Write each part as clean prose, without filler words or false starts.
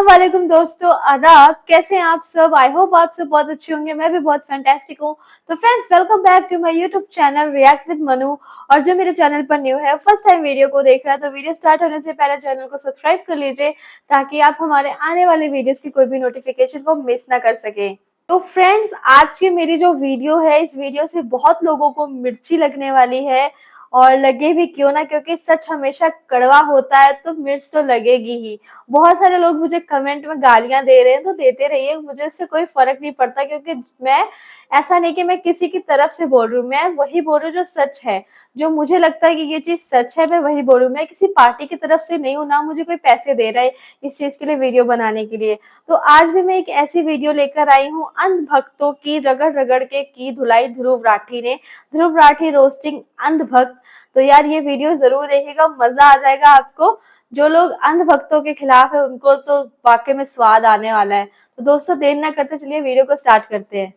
वालेकुम दोस्तों, आदाब। कैसे हैं आप सब? आई होप आप सब बहुत अच्छे होंगे। मैं भी बहुत फैंटास्टिक हूँ। तो friends, welcome back to my YouTube channel react with Manu. और जो मेरे चैनल पर न्यू है, फर्स्ट टाइम वीडियो को देख रहा है, तो वीडियो स्टार्ट होने से पहले चैनल को सब्सक्राइब कर लीजिए ताकि आप हमारे आने वाले वीडियोस की कोई भी नोटिफिकेशन को मिस ना कर सके। तो फ्रेंड्स, आज की मेरी जो वीडियो है, इस वीडियो से बहुत लोगों को मिर्ची लगने वाली है और लगे भी क्यों ना, क्योंकि सच हमेशा कड़वा होता है तो मिर्च तो लगेगी ही। बहुत सारे लोग मुझे कमेंट में गालियां दे रहे हैं, तो देते रहिए, मुझे इससे कोई फर्क नहीं पड़ता, क्योंकि मैं ऐसा नहीं कि मैं किसी की तरफ से बोल रही हूँ, मैं वही बोल रही हूँ जो सच है। जो मुझे लगता है कि ये चीज सच है, मैं वही बोल रही हूँ। मैं किसी पार्टी की तरफ से नहीं हूँ, ना मुझे कोई पैसे दे रहा है इस चीज के लिए, वीडियो बनाने के लिए। तो आज भी मैं एक ऐसी वीडियो लेकर आई हूँ, अंधभक्तों की रगड़ रगड़ के की धुलाई ध्रुव राठी ने। ध्रुव राठी रोस्टिंग अंधभक्त। तो यार, ये वीडियो जरूर देखिएगा, मजा आ जाएगा आपको। जो लोग अंधभक्तों के खिलाफ है, उनको तो वाकई में स्वाद आने वाला है। तो दोस्तों, देर ना करते चलिए वीडियो को स्टार्ट करते हैं।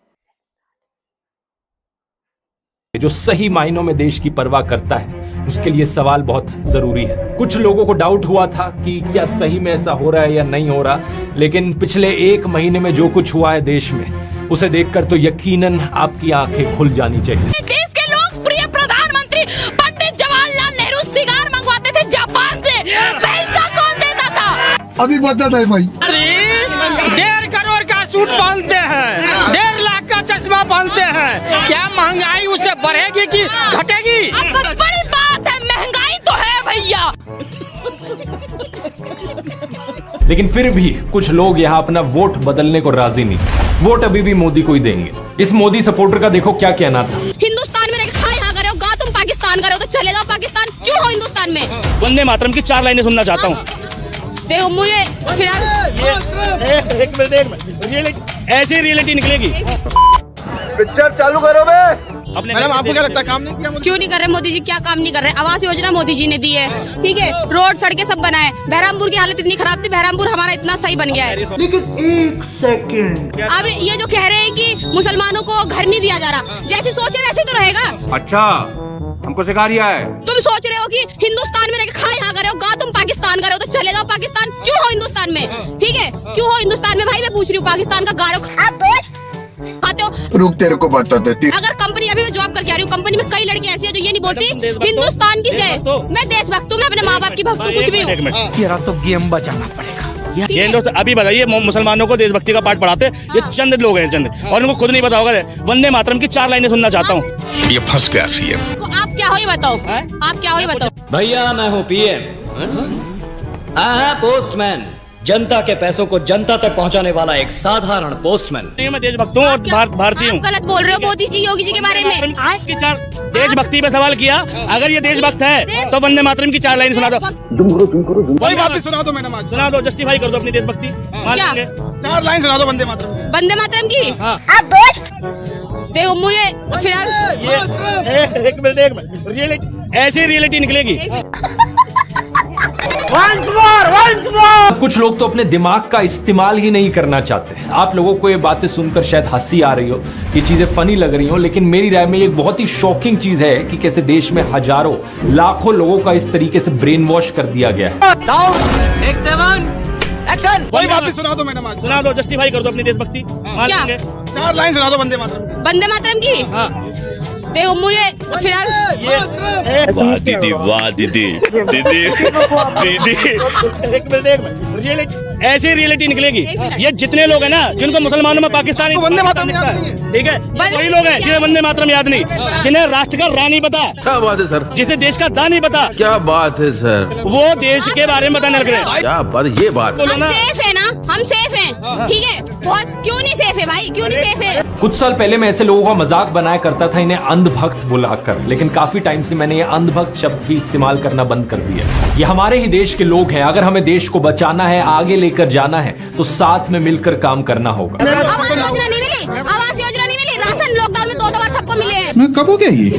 जो सही मायनों में देश की परवाह करता है, उसके लिए सवाल बहुत जरूरी है। कुछ लोगों को डाउट हुआ था कि क्या सही में ऐसा हो रहा है या नहीं हो रहा, लेकिन पिछले 1 महीने में जो कुछ हुआ है देश में, उसे देखकर तो यकीनन आपकी आंखें खुल जानी चाहिए। देश के लोकप्रिय प्रधानमंत्री पंडित जवाहरलाल नेहरू सिगार मंगवाते थे जापान से, पैसा कौन देता था? अभी बताता है भाई। 1.5 करोड़ का सूट पहनते हैं, 1.5 लाख का चश्मा पहनते हैं। क्या महंगाई उससे बढ़ेगी कि घटेगी? अब बड़ी बात है, महंगाई तो है भैया। लेकिन फिर भी कुछ लोग यहाँ अपना वोट बदलने को राजी नहीं। वोट अभी भी मोदी को ही देंगे। इस मोदी सपोर्टर का देखो क्या कहना था। हिंदुस्तान में रहकर खा यहाँ करे हो, गा तुम पाकिस्तान करे हो, तो चले जाओ पाकिस्तान। क्यों हो हिंदुस्तान में? वंदे मातरम की 4 लाइनें सुनना चाहता हूँ। देखो मुझे फिलहाल एक मिनट, ऐसी रियलिटी निकलेगी। पिक्चर चालू करो बे। मैडम, आपको क्या लगता है काम नहीं किया? क्यों नहीं कर रहे मोदी जी? क्या काम नहीं कर रहे? आवास योजना मोदी जी ने दी है, ठीक है, रोड सड़कें सब बनाए। बहरामपुर की हालत इतनी खराब थी, बहरामपुर हमारा इतना सही बन गया है। लेकिन 1 सेकंड, अब ये जो कह रहे हैं कि मुसलमानों को घर नहीं दिया जा रहा, जैसे सोचे वैसे तो रहेगा। अच्छा, हमको सिखा रिया है। तुम सोच रहे हो कि हिंदुस्तान में रहकर खा यहाँ करे हो, गा तुम पाकिस्तान करे हो, तो चले जाओ पाकिस्तान। क्यों हो हिंदुस्तान में? ठीक है, क्यों हो हिंदुस्तान में? भाई मैं पूछ रही हूँ, पाकिस्तान का गारो खाते हो? रुक, तेरे को बता देती। अगर कंपनी, अभी मैं जॉब करके आ रही हूँ, कंपनी में कई लड़की ऐसी है जो ये नहीं बोलती हिंदुस्तान की जय। मैं देशभक्त हूँ, मैं अपने माँ बाप की भक्त हूँ, कुछ भी हूँ। तेरा तो गेम बजाना पड़ेगा। ये दोस्त अभी बताइए, मुसलमानों को देशभक्ति का पाठ पढ़ाते ये चंद लोग हैं, चंद, और उनको खुद नहीं पता होगा। वंदे मातरम की 4 लाइनें सुनना चाहता हूँ। ये फंस गया सीएम। तो आप क्या हो ये बताओ, आप क्या हो ये बताओ। भैया मैं हूँ पीएम, पोस्टमैन, जनता के पैसों को जनता तक पहुंचाने वाला एक साधारण पोस्टमैन। मैं देशभक्त हूँ और भारतीय हूँ। गलत बोल रहे हो मोदी जी, योगी जी के बारे में। देशभक्ति पे सवाल किया, अगर ये देशभक्त है तो वंदे मातरम की 4 लाइनें सुना दो। कोई बात नहीं, सुना दो मैडम, आज सुना दो, जस्टिफाई कर दो अपनी देशभक्ति। क्या? 4 लाइन सुना दो वंदे मातरम की। वंदे मातरम की। हाँ। देखो मुझे फिलहाल एक मिनट, ऐसी रियलिटी निकलेगी। कुछ लोग तो अपने दिमाग का इस्तेमाल ही नहीं करना चाहते। आप लोगों को ये बातें सुनकर शायद हंसी आ रही हो, ये चीजें फनी लग रही हो, लेकिन मेरी राय में ये एक बहुत ही शॉकिंग चीज है कि कैसे देश में हजारों लाखों लोगों का इस तरीके से ब्रेन वॉश कर दिया गया है। कोई बात नहीं, सुना दो मैडम, आज सुना दो, जस्टिफाई कर दो अपनी देशभक्ति। क्या? 4 लाइन सुना दो वंदे मातरम की। वंदे मातरम की। हाँ। देखो मुझे फिलहाल वाह दीदी, वाह दीदी, दीदी, दीदी। एक मिनट, ऐसी रियलिटी निकलेगी। ये जितने लोग हैं ना, जिनको मुसलमानों में पाकिस्तानी वंदे मातरम याद नहीं है, ठीक है, वही लोग हैं जिन्हें वंदे मातरम याद नहीं, जिन्हें राष्ट्र का रा नहीं पता। क्या बात है सर? जिसे देश का दा नहीं पता। क्या बात है सर? वो देश के बारे में बताने लग रहे हैं। क्या बात, ये बात बोलो हम ना। सेफ है ना, हम सेफ हैं, ठीक है। बहुत क्यों नहीं सेफ है भाई, क्यों नहीं सेफ है? कुछ साल पहले मैं ऐसे लोगों का मजाक बनाया करता था, इन्हें अंधभक्त बुलाकर, लेकिन काफी टाइम से मैंने ये अंधभक्त शब्द भी इस्तेमाल करना बंद कर दिया। ये हमारे ही देश के लोग हैं। अगर हमें देश को बचाना है, आगे लेकर जाना है, तो साथ में मिलकर काम करना होगा। आवास योजना नहीं मिली, आवास योजना नहीं मिली, राशन लॉकडाउन में 2 बार सबको मिले हैं। मैं कब हो गया ये?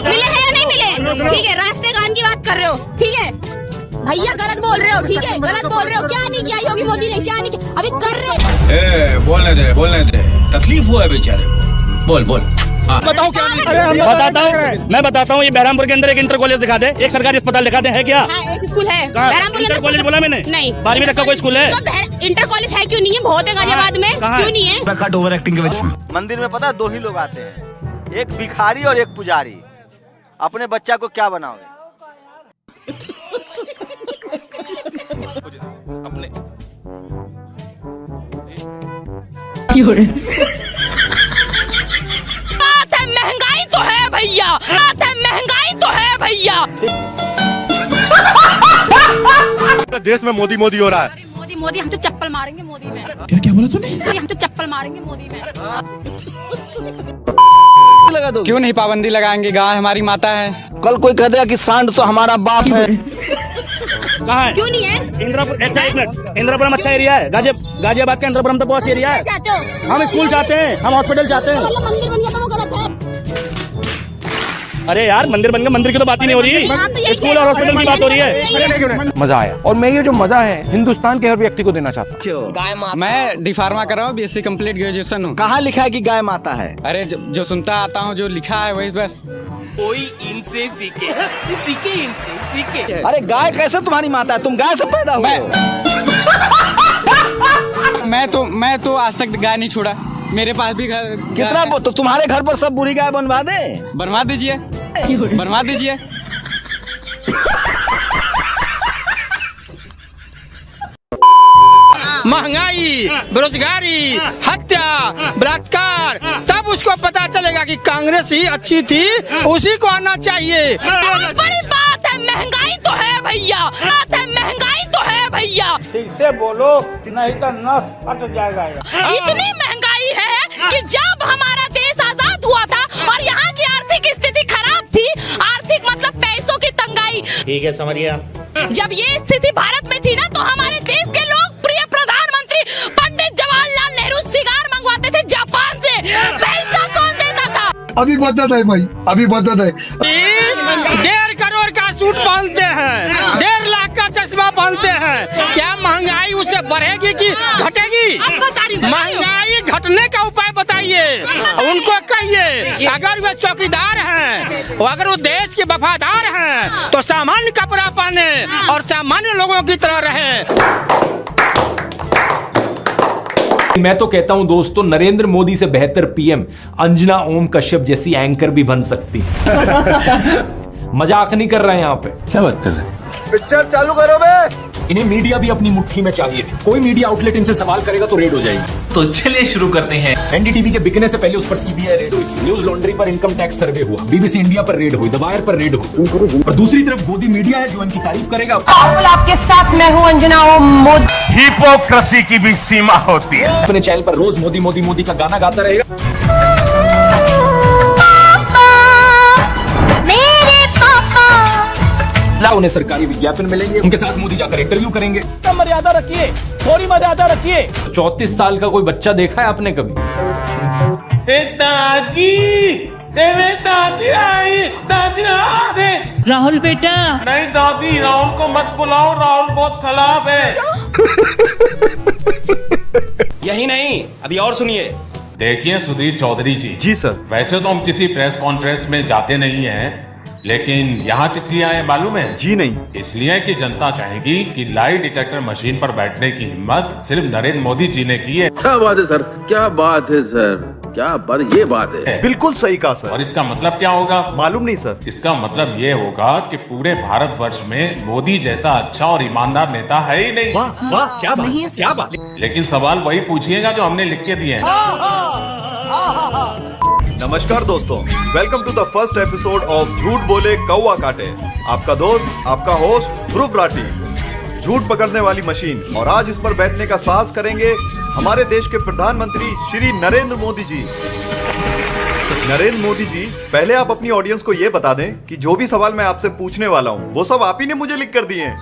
मिले हैं या नहीं मिले? ठीक है, राष्ट्रीय गान की बात कर रहे हो, ठीक है भैया, गलत बोल रहे हो, ठीक है, गलत बोल रहे हो। क्या नहीं किया योगी मोदी ने, क्या नहीं किया? अभी कर रहे। बोलने दे, तकलीफ हुआ है बेचारे को। बोल बोल। बताओ क्या नहीं बताता हूँ, मैं बताता हूँ। ये बहरामपुर के अंदर एक इंटर कॉलेज दिखा दे, एक सरकारी अस्पताल दिखा दे, है क्या? हाँ, एक स्कूल है कहाँ? बहरामपुर के इंटर अंदर। कॉलेज बोला मैंने? नहीं। 12वीं तक का कोई स्कूल है? तो इंटर कॉलेज है क्यों नहीं है? बहुत है गाजियाबाद में, क्यों नहीं है? ओवर एक्टिंग के वजह। मंदिर में पता है 2 ही लोग आते हैं, एक भिखारी और एक पुजारी। अपने बच्चा को क्या बनाओगे? अपने बात है महंगाई तो है भैया, बात है महंगाई तो है भैया। देश में मोदी मोदी हो रहा है। अरे मोदी मोदी, हम तो चप्पल मारेंगे मोदी में। क्या बोला तूने? हम तो चप्पल मारेंगे मोदी में। लगा दो। क्यों नहीं पाबंदी लगाएंगे? गाय हमारी माता है। कल कोई कह देगा कि सांड तो हमारा बाप है। कहाँ है? क्यों नहीं है? इंदिरापुर, अच्छा एक मिनट, इंदिरापुरम अच्छा एरिया है। गाजियाबाद का इंदिरापुरम तो बहुत एरिया है। चाहते हो? हम स्कूल चाहते हैं, हम हॉस्पिटल चाहते हैं। मतलब मंदिर बन गया तो वो गलत है। अरे यार मंदिर बन गया, मंदिर की तो बात ही नहीं हो रही, स्कूल और हॉस्पिटल की बात हो रही है। मजा आया, और मैं ये जो मजा है हिंदुस्तान के हर व्यक्ति को देना चाहता हूँ। मैं डिफार्मा कर रहा हूँ, BSc कंप्लीट ग्रेजुएशन हूँ। कहाँ लिखा है कि गाय माता है? अरे जो सुनता आता हूँ, जो लिखा है वही बस। कोई इनसे सीखे, सीखे इनसे सीखे। अरे गाय कैसे तुम्हारी माता है? तुम गाय से पैदा हुए हो। मैं तो आज तक गाय नहीं छोड़ा। मेरे पास भी घर कितना तो तुम्हारे घर पर सब बुरी गाय बनवा दे? बनवा दीजिए, बनवा दीजिए। महंगाई, बेरोजगारी, हत्या, बलात्कार, तब उसको पता चलेगा कि कांग्रेस ही अच्छी थी, उसी को आना चाहिए। बड़ी बात है, महंगाई तो है भैया, बात है महंगाई तो है भैया। ठीक से बोलो नहीं तो नस फट जाएगा। इतनी महंगाई है कि जब हमारा देश आजाद हुआ था और यहाँ की आर्थिक स्थिति खराब थी, आर्थिक मतलब पैसों की तंगाई। ठीक है, समझ गया। जब ये स्थिति भारत में थी ना, तो हमारे देश के लोग प्रिय प्रधानमंत्री पंडित जवाहरलाल नेहरू सिगार मंगवाते थे जापान से। पैसा कौन देता था? अभी बदत है भाई, अभी बदत है। 1.5 करोड़ का सूट पहनते हैं, 1.5 लाख का चश्मा पहनते हैं। क्या महंगाई उससे बढ़ेगी कि घटेगी? महंगाई घटने का उपाय बताइए, उनको कहिए। अगर वे चौकीदार हैं, अगर वो देश के वफादार हैं, तो सामान्य कपड़ा पहने और सामान्य लोगों की तरह रहे। मैं तो कहता हूं दोस्तों, नरेंद्र मोदी से बेहतर पीएम अंजना ओम कश्यप जैसी एंकर भी बन सकती है। मजाक नहीं कर रहे हैं यहाँ पे। क्या बात कर रहे हैं? पिक्चर चालू करो बे। इन्हें मीडिया भी अपनी मुट्ठी में चाहिए। कोई मीडिया आउटलेट इनसे सवाल करेगा तो रेड हो जाएगी। तो चलिए शुरू करते हैं। एनडीटीवी के बिकने से पहले उस पर सीबीआई रेड हुई थी, न्यूज लॉन्ड्री पर इनकम टैक्स सर्वे हुआ, बीबीसी इंडिया पर रेड हुई, द वायर पर रेड हुई। और दूसरी तरफ गोदी मीडिया है जो इनकी तारीफ करेगा। आपके साथ मैं हूं अंजना ओम मोदी। हिपोक्रेसी की भी सीमा होती है। अपने चैनल पर रोज मोदी मोदी मोदी का गाना गाता रहेगा। उन्हें सरकारी विज्ञापन मिलेंगे, उनके साथ मोदी जाकर इंटरव्यू करेंगे। मर्यादा रखिए, थोड़ी मर्यादा रखिए। 34 साल का कोई बच्चा देखा है आपने कभी? राहुल बेटा, नहीं दादी, राहुल को मत बुलाओ, राहुल बहुत खराब है। यही नहीं, अभी और सुनिए। देखिए सुधीर चौधरी जी। जी सर। वैसे तो हम किसी प्रेस कॉन्फ्रेंस में जाते नहीं हैं, लेकिन यहाँ किस लिए आए मालूम है? जी नहीं। इसलिए कि जनता चाहेगी कि लाई डिटेक्टर मशीन पर बैठने की हिम्मत सिर्फ नरेंद्र मोदी जी ने की है। क्या बात है सर, क्या बात है सर, क्या बात, ये बात है। बिल्कुल सही कहा सर। और इसका मतलब क्या होगा? मालूम नहीं सर। इसका मतलब ये होगा कि पूरे भारतवर्ष में मोदी जैसा अच्छा और ईमानदार नेता है ही नहीं। वाह वाह, क्या बात, क्या बात। लेकिन सवाल वही पूछिएगा जो हमने लिख के दिए हैं। नमस्कार दोस्तों, welcome to the first episode of Jhooth Bole कौवा काटे। आपका दोस्त, आपका होस्ट ध्रुव राठी, झूठ पकड़ने वाली मशीन। और आज इस पर बैठने का साहस करेंगे हमारे देश के प्रधानमंत्री श्री नरेंद्र मोदी जी। नरेंद्र मोदी जी, पहले आप अपनी ऑडियंस को ये बता दें कि जो भी सवाल मैं आपसे पूछने वाला हूँ वो सब आप ही ने मुझे लिख कर दिए हैं।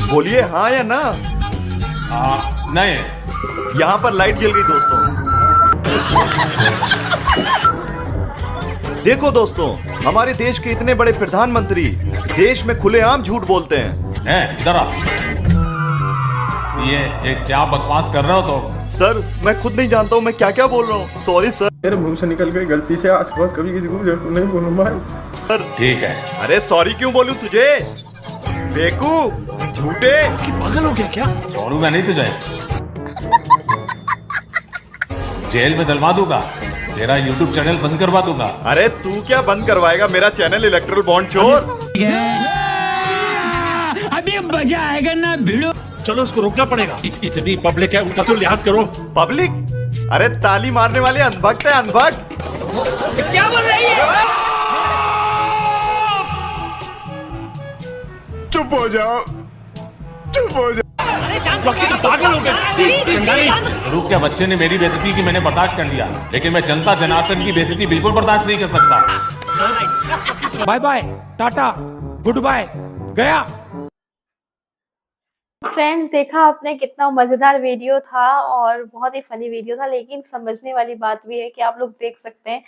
बोलिए हाँ या ना। नहीं। यहाँ पर लाइट जल गई दोस्तों। देखो दोस्तों, हमारे देश के इतने बड़े प्रधानमंत्री देश में खुलेआम झूठ बोलते हैं। इधर आ। ये क्या बकवास कर रहे हो तो? सर मैं खुद नहीं जानता हूँ मैं क्या क्या बोल रहा हूँ, सॉरी सर। मेरे मुंह से निकल गई गलती से, आज के बाद कभी किसी को नहीं बोलूंगा सर। ठीक है। अरे सॉरी क्यों बोलूं तुझे, बेकू झूठे पागल हो गया क्या? छोड़ूंगा नहीं तुझे, जेल में डलवा दूंगा, तेरा यूट्यूब चैनल बंद करवा दूंगा। अरे तू क्या बंद करवाएगा मेरा चैनल इलेक्ट्रल बॉन्ड चोर। अभी मजा आएगा ना भिड़ो। चलो उसको रोकना पड़ेगा, इतनी पब्लिक है उनका तो लिहाज करो। पब्लिक? अरे ताली मारने वाले अंधभक्त है, अंधभक्त। क्या बोल रही है? चुप हो जाओ, चुप हो जाओ। पागल हो गए। रूप के बच्चे ने मेरी बेइज्जती की मैंने बर्दाश्त कर लिया, लेकिन मैं जनता जनार्दन की बेइज्जती बिल्कुल बर्दाश्त नहीं कर सकता। Bye bye, tata, good bye, गया। फ्रेंड्स, देखा आपने कितना मजेदार वीडियो था और बहुत ही फनी वीडियो था, लेकिन समझने वाली बात भी है कि आप लोग देख सकते हैं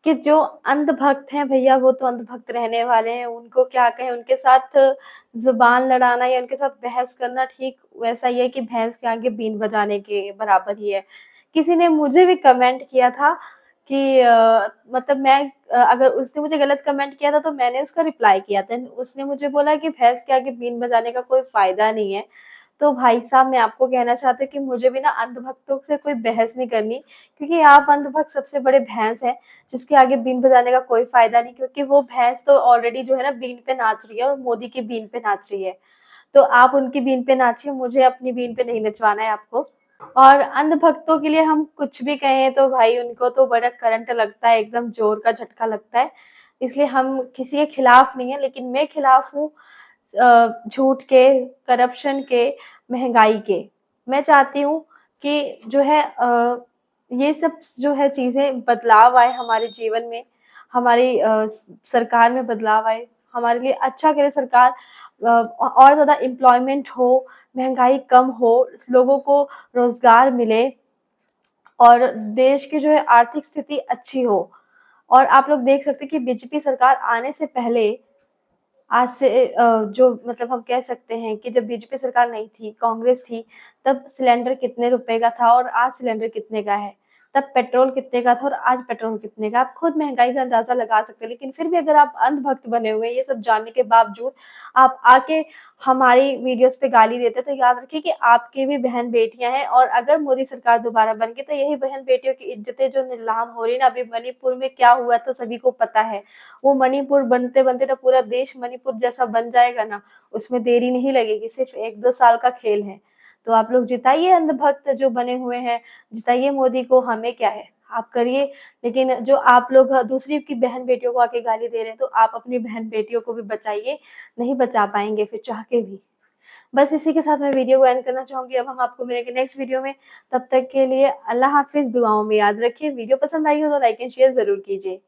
कि जो अंधभक्त हैं भैया वो तो अंधभक्त रहने वाले हैं, उनको क्या कहें, उनके साथ जुबान लड़ाना या उनके साथ बहस करना ठीक वैसा ही है कि भैंस के आगे बीन बजाने के बराबर ही है। किसी ने मुझे भी कमेंट किया था कि मतलब मैं अगर उसने मुझे गलत कमेंट किया था तो मैंने उसका रिप्लाई किया था। उसने मुझे बोला कि भैंस के आगे बीन बजाने का कोई फ़ायदा नहीं है। तो भाई साहब मैं आपको कहना चाहती हूँ कि मुझे भी ना अंधभक्तों से कोई बहस नहीं करनी, क्योंकि आप अंधभक्त सबसे बड़े भैंस हैं जिसके आगे बीन बजाने का कोई फ़ायदा नहीं, क्योंकि वो भैंस तो ऑलरेडी जो है ना बीन पे नाच रही है और मोदी की बीन पे नाच रही है। तो आप उनकी बीन पे नाचिए, मुझे अपनी बीन पे नहीं नचवाना है आपको। और अंधभक्तों के लिए हम कुछ भी कहें तो भाई उनको तो बड़ा करंट लगता है, एकदम जोर का झटका लगता है। इसलिए हम किसी के खिलाफ नहीं है, लेकिन मैं खिलाफ हूँ झूठ के, करप्शन के, महंगाई के। मैं चाहती हूँ कि जो है ये सब जो है चीज़ें बदलाव आए हमारे जीवन में, हमारी सरकार में बदलाव आए, हमारे लिए अच्छा करे सरकार, और ज़्यादा एम्प्लॉयमेंट हो, महंगाई कम हो, लोगों को रोज़गार मिले और देश की जो है आर्थिक स्थिति अच्छी हो। और आप लोग देख सकते हैं कि बीजेपी सरकार आने से पहले आज से जो मतलब हम कह सकते हैं कि जब बीजेपी सरकार नहीं थी, कांग्रेस थी, तब सिलेंडर कितने रुपए का था और आज सिलेंडर कितने का है। तब पेट्रोल कितने का था और आज पेट्रोल कितने का। आप खुद महंगाई का अंदाज़ा लगा सकते हैं। लेकिन फिर भी अगर आप अंधभक्त बने हुए हैं, ये सब जानने के बावजूद आप आके हमारी वीडियोज़ पे गाली देते हैं, तो याद रखिए कि आपकी भी बहन-बेटियाँ हैं और अगर मोदी सरकार दोबारा बन गई तो यही बहन-बेटियों की इज़्ज़तें जो नीलाम हो रही है ना, अभी मणिपुर में क्या हुआ था सभी को पता है। वो मणिपुर बनते-बनते तो पूरा देश मणिपुर जैसा बन जाएगा ना, उसमें देरी नहीं लगेगी, सिर्फ़ 1-2 साल का खेल है। तो आप लोग जिताइए अंधभक्त जो बने हुए हैं, जिताइए मोदी को, हमें क्या है, आप करिए। लेकिन जो आप लोग दूसरी की बहन-बेटियों को आके गाली दे रहे हैं, तो आप अपनी बहन-बेटियों को भी बचाइए, नहीं बचा पाएँगे फिर चाह के भी। बस इसी के साथ मैं वीडियो को एंड करना चाहूँगी। अब हम आपको मिलेंगे नेक्स्ट वीडियो में, तब तक के लिए अल्लाह हाफ़िज़, दुआओं में याद रखिए। वीडियो पसंद आई हो तो लाइक एंड शेयर ज़रूर कीजिए।